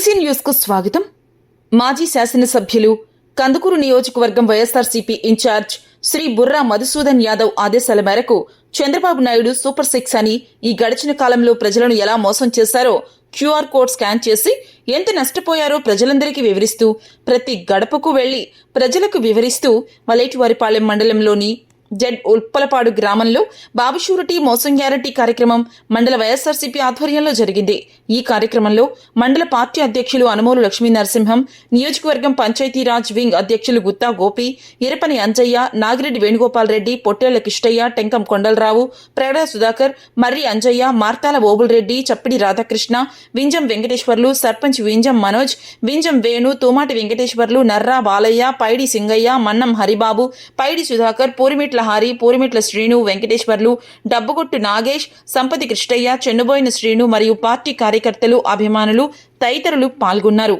BC news కు స్వాగతం. మాజీ శాసనసభ్యులు కందుకూరు నియోజకవర్గం వైఎస్ఆర్సీపీ ఇన్ఛార్జ్ శ్రీ బుర్రా మధుసూదన్ యాదవ్ ఆదేశాల మేరకు చంద్రబాబు నాయుడు సూపర్ 6 అని ఈ గడిచిన కాలంలో ప్రజలను ఎలా మోసం చేశారో క్యూఆర్ కోడ్ స్కాన్ చేసి ఎంత నష్టపోయారో ప్రజలందరికీ వివరిస్తూ ప్రతి గడపకు వెళ్లి ప్రజలకు వివరిస్తూ మలేటివారిపాలెం మండలంలోని జెడ్ ఉల్పలపాడు గ్రామంలో బాబు షూరిటీ మోసం గ్యారంటీ కార్యక్రమం మండల వైఎస్ఆర్సీపీ ఆధ్వర్యంలో జరిగింది. ఈ కార్యక్రమంలో మండల పార్టీ అధ్యక్షులు అనుమోలు లక్ష్మీ నరసింహం, నియోజకవర్గం పంచాయతీరాజ్ వింగ్ అధ్యక్షులు గుత్తా గోపి, ఇరపని అంజయ్య, నాగిరెడ్డి వేణుగోపాల్ రెడ్డి, పొట్టేళ్ల కిష్టయ్య, టెంకం కొండలరావు, ప్రేడా సుధాకర్, మర్రి అంజయ్య, మార్తాల ఓబుల్ రెడ్డి, చప్పిడి రాధాకృష్ణ, వింజం వెంకటేశ్వర్లు, సర్పంచ్ వింజం మనోజ్, వింజం వేణు, తోమాటి వెంకటేశ్వర్లు, నర్రా బాలయ్య, పైడి సింగయ్య, మన్నం హరిబాబు, పైడి సుధాకర్, పూరిమిట్ల హారి, పూరిమిట్ల శ్రీను, వెంకటేశ్వర్లు, డబ్బుగొట్టు నాగేష్, సంపతి కృష్ణయ్య, చెన్నుబోయిన శ్రీను మరియు పార్టీ కార్యకర్తలు, అభిమానులు తదితరులు పాల్గొన్నారు.